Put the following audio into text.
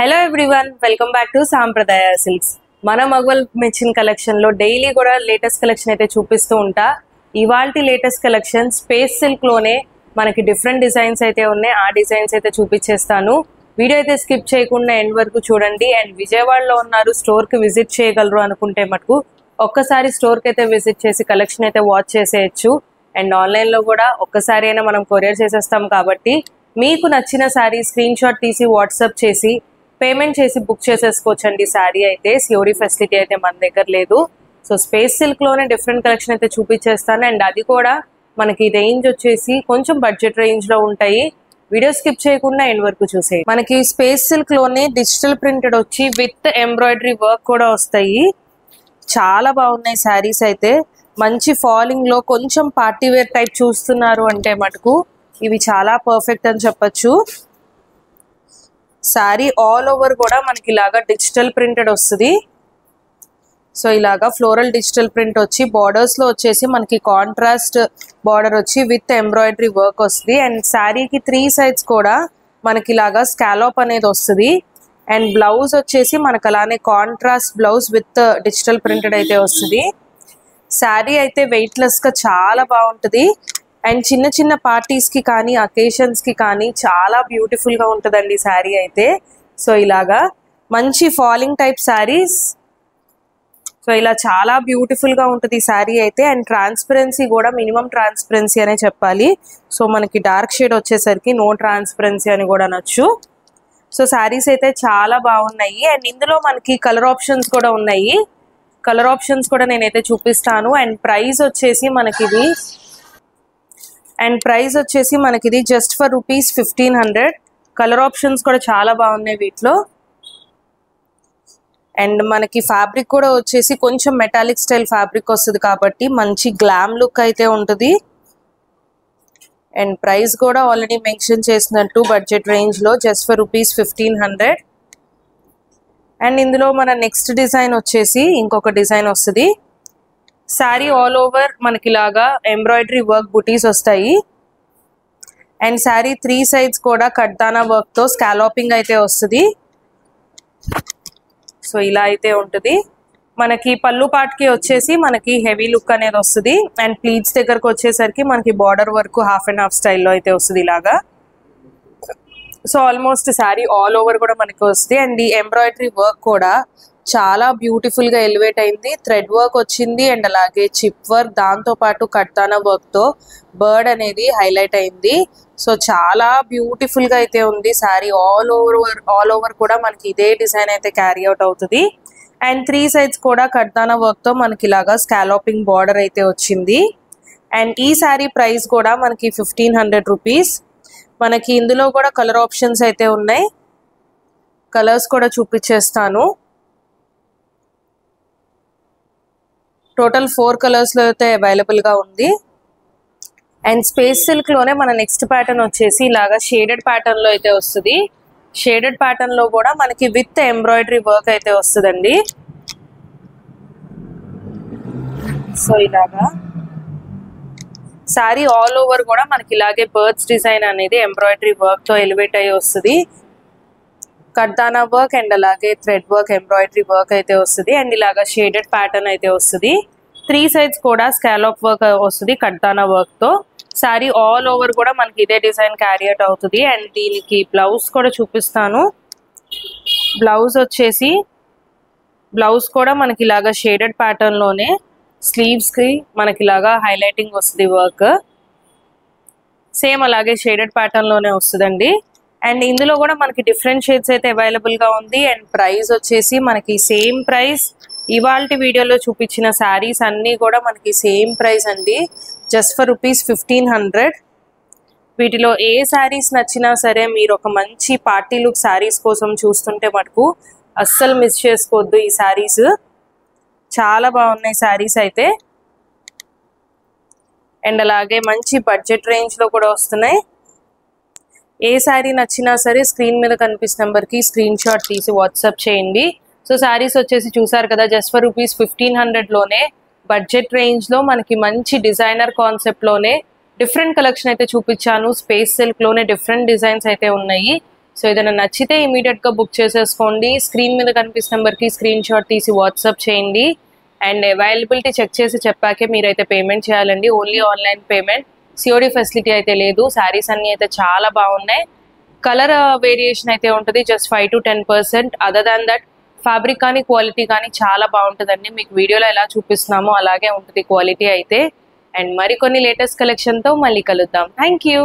Hello everyone, welcome back to సాంప్రదాయ silks. మన మగవల్ మెచ్చిన కలెక్షన్ లో డైలీ కూడా లేటెస్ట్ కలెక్షన్ అయితే చూపిస్తూ ఉంటా. ఇవాల్టి లేటెస్ట్ కలెక్షన్ స్పేస్ సిల్క్ లోనే మనకి డిఫరెంట్ డిజైన్స్ అయితే ఉన్నాయి. ఆ డిజైన్స్ అయితే చూపించేస్తాను. వీడియో అయితే స్కిప్ చేయకుండా ఎండ్ వరకు చూడండి. అండ్ విజయవాడలో ఉన్నారు, స్టోర్ కి విజిట్ చేయగలరు అనుకుంటే మటుకు ఒక్కసారి స్టోర్ కి అయితే విజిట్ చేసి కలెక్షన్ అయితే వాచ్ చేసేయచ్చు. అండ్ ఆన్లైన్ లో కూడా ఒక్కసారి అయినా మనం కొరియర్ చేసేస్తాం కాబట్టి మీకు నచ్చిన శారీ స్క్రీన్ షాట్ తీసి వాట్సాప్ చేసి పేమెంట్ చేసి బుక్ చేసేసుకోవచ్చండి. శారీ అయితే సిఓడి ఫెసిలిటీ అయితే మన దగ్గర లేదు. సో స్పేస్ సిల్క్ లోనే డిఫరెంట్ కలెక్షన్ అయితే చూపించేస్తాను. అండ్ అది కూడా మనకి రేంజ్ వచ్చేసి కొంచెం బడ్జెట్ రేంజ్ లో ఉంటాయి. వీడియో స్కిప్ చేయకుండా ఎండ్ వరకు చూసేయండి. మనకి స్పేస్ సిల్క్ లోనే డిజిటల్ ప్రింటెడ్ వచ్చి విత్ ఎంబ్రాయిడరీ వర్క్ కూడా వస్తాయి. చాలా బాగున్నాయి శారీస్ అయితే. మంచి ఫాలింగ్ లో కొంచెం పార్టీ వేర్ టైప్ చూస్తున్నారు అంటే మటుకు ఇవి చాలా పర్ఫెక్ట్ అని చెప్పొచ్చు. శారీ ఆల్ ఓవర్ కూడా మనకి ఇలాగా డిజిటల్ ప్రింటెడ్ వస్తుంది. సో ఇలాగా ఫ్లోరల్ డిజిటల్ ప్రింట్ వచ్చి బార్డర్స్ లో వచ్చేసి మనకి కాంట్రాస్ట్ బార్డర్ వచ్చి విత్ ఎంబ్రాయిడరీ వర్క్ వస్తుంది. అండ్ శారీకి 3 sides కూడా మనకి ఇలాగా స్కాలోప్ అనేది వస్తుంది. అండ్ బ్లౌజ్ వచ్చేసి మనకు అలానే contrast blouse with digital printed అయితే వస్తుంది. శారీ అయితే వెయిట్లెస్ గా చాలా బాగుంటుంది. అండ్ చిన్న చిన్న పార్టీస్ కి కానీ అకేషన్స్ కి కానీ చాలా బ్యూటిఫుల్ గా ఉంటుందండి శారీ అయితే. సో ఇలాగా మంచి ఫాలింగ్ టైప్ శారీస్. సో ఇలా చాలా బ్యూటిఫుల్ గా ఉంటుంది శారీ అయితే. అండ్ ట్రాన్స్పరెన్సీ కూడా మినిమం ట్రాన్స్పరెన్సీ అనే చెప్పాలి. సో మనకి డార్క్ షేడ్ వచ్చేసరికి నో ట్రాన్స్పరెన్సీ అని కూడా అనొచ్చు. సో శారీస్ అయితే చాలా బాగున్నాయి. అండ్ ఇందులో మనకి కలర్ ఆప్షన్స్ కూడా ఉన్నాయి. కలర్ ఆప్షన్స్ కూడా నేనైతే చూపిస్తాను. అండ్ ప్రైస్ వచ్చేసి మనకిది జస్ట్ ఫర్ ₹1500. కలర్ ఆప్షన్స్ కూడా చాలా బాగున్నాయి వీటిలో. అండ్ మనకి ఫ్యాబ్రిక్ కూడా వచ్చేసి కొంచెం మెటాలిక్ స్టైల్ ఫ్యాబ్రిక్ వస్తుంది కాబట్టి మంచి గ్లామ్ లుక్ అయితే ఉంటుంది. అండ్ ప్రైస్ కూడా ఆల్రెడీ మెన్షన్ చేసినట్టు బడ్జెట్ రేంజ్ లో జస్ట్ ఫర్ ₹1500. అండ్ ఇందులో మన నెక్స్ట్ డిజైన్ వచ్చేసి ఇంకొక డిజైన్ వస్తుంది. శారీ ఆల్ ఓవర్ మనకి ఇలాగా ఎంబ్రాయిడరీ వర్క్ బుటీస్ వస్తాయి. అండ్ శారీ 3 sides కూడా కడ్దానా వర్క్ తో స్కాలోపింగ్ అయితే వస్తుంది. సో ఇలా అయితే ఉంటుంది. మనకి పళ్ళు పార్ట్కి వచ్చేసి మనకి హెవీ లుక్ అనేది వస్తుంది. అండ్ ప్లీట్స్ దగ్గరకు వచ్చేసరికి మనకి border work half and half స్టైల్లో అయితే వస్తుంది ఇలాగా. So almost sari all over కూడా మనకి వస్తుంది. అండ్ ఈ ఎంబ్రాయిడరీ వర్క్ కూడా చాలా బ్యూటిఫుల్ గా ఎలివేట్ అయింది. థ్రెడ్ వర్క్ వచ్చింది అండ్ అలాగే చిప్ వర్క్, దాంతో పాటు కడ్దానా వర్క్ తో బర్డ్ అనేది హైలైట్ అయింది. సో చాలా బ్యూటిఫుల్ గా అయితే ఉంది శారీ ఆల్ ఓవర్ కూడా మనకి ఇదే డిజైన్ అయితే క్యారీ అవుట్ అవుతుంది. అండ్ 3 sides కూడా కడ్దానా వర్క్ తో మనకి ఇలాగా స్కాలోపింగ్ బార్డర్ అయితే వచ్చింది. అండ్ ఈ శారీ ప్రైస్ కూడా మనకి ₹1500. మనకి ఇందులో కూడా కలర్ ఆప్షన్స్ అయితే ఉన్నాయి. కలర్స్ కూడా చూపించేస్తాను. టోటల్ 4 కలర్స్ లో అయితే అవైలబుల్ గా ఉంది. అండ్ స్పేస్ సిల్క్ లోనే మన నెక్స్ట్ ప్యాటర్న్ వచ్చేసి ఇలాగా షేడెడ్ ప్యాటర్న్ లో అయితే వస్తుంది. షేడెడ్ ప్యాటర్న్ లో కూడా మనకి విత్ ఎంబ్రాయిడరీ వర్క్ అయితే వస్తుందండి. సో ఇలాగా శారీ ఆల్ ఓవర్ కూడా మనకి ఇలాగే బర్డ్స్ డిజైన్ అనేది ఎంబ్రాయిడరీ వర్క్ తో ఎలివేట్ అయ్యి వస్తుంది. కడ్దానా వర్క్ అండ్ అలాగే థ్రెడ్ వర్క్ ఎంబ్రాయిడరీ వర్క్ అయితే వస్తుంది. అండ్ ఇలాగా షేడెడ్ ప్యాటర్న్ అయితే వస్తుంది. 3 sides కూడా స్కాలోప్ వర్క్ వస్తుంది కడ్దానా వర్క్ తో. శారీ ఆల్ ఓవర్ కూడా మనకి ఇదే డిజైన్ క్యారీ అవుట్ అవుతుంది. అండ్ దీనికి బ్లౌజ్ కూడా చూపిస్తాను. బ్లౌజ్ కూడా మనకి ఇలాగా షేడెడ్ ప్యాటర్న్ లోనే స్లీవ్స్ కి మనకి ఇలాగా హైలైటింగ్ వస్తుంది వర్క్. సేమ్ అలాగే షేడెడ్ ప్యాటర్న్ లోనే వస్తుందండి. అండ్ ఇందులో కూడా మనకి డిఫరెంట్ షేడ్స్ అయితే అవైలబుల్ గా ఉంది. అండ్ ప్రైస్ వచ్చేసి మనకి సేమ్ ప్రైస్. ఇవాల్టి వీడియోలో చూపించిన శారీస్ అన్ని కూడా మనకి సేమ్ ప్రైస్ అండి, జస్ట్ ఫర్ ₹1500. వీటిలో ఏ శారీస్ నచ్చినా సరే మీరు ఒక మంచి పార్టీ లుక్ శారీస్ కోసం చూస్తుంటే మటుకు అస్సలు మిస్ చేసుకోవద్దు. ఈ శారీస్ చాలా బాగున్నాయి శారీస్ అయితే. అండ్ అలాగే మంచి బడ్జెట్ రేంజ్ లో కూడా వస్తున్నాయి. ఏ శారీ నచ్చినా సరే స్క్రీన్ మీద కనిపిస్తున్న నెంబర్కి స్క్రీన్ షాట్ తీసి వాట్సాప్ చేయండి. సో శారీస్ వచ్చేసి చూసారు కదా, జస్ట్ ఫర్ ₹1500 లోనే బడ్జెట్ రేంజ్ లో మనకి మంచి డిజైనర్ కాన్సెప్ట్ లోనే డిఫరెంట్ కలెక్షన్ అయితే చూపించాను. స్పేస్ సిల్క్ లోనే డిఫరెంట్ డిజైన్స్ అయితే ఉన్నాయి. సో ఏదైనా నచ్చితే ఇమీడియట్గా బుక్ చేసేసుకోండి. స్క్రీన్ మీద కనిపిస్తున్న నెంబర్కి స్క్రీన్ షాట్ తీసి వాట్సాప్ చేయండి. అండ్ అవైలబిలిటీ చెక్ చేసి చెప్పాకే మీరైతే పేమెంట్ చేయాలండి. Only online payment, COD facility అయితే లేదు. శారీస్ అన్నీ అయితే చాలా బాగున్నాయి. కలర్ వేరియేషన్ అయితే ఉంటుంది, just 5 to 10%. Other than that fabric కానీ క్వాలిటీ కానీ చాలా బాగుంటుందండి. మీకు వీడియోలో ఎలా చూపిస్తున్నామో అలాగే ఉంటుంది క్వాలిటీ అయితే. అండ్ మరికొన్ని లేటెస్ట్ కలెక్షన్తో మళ్ళీ కలుద్దాం. Thank you.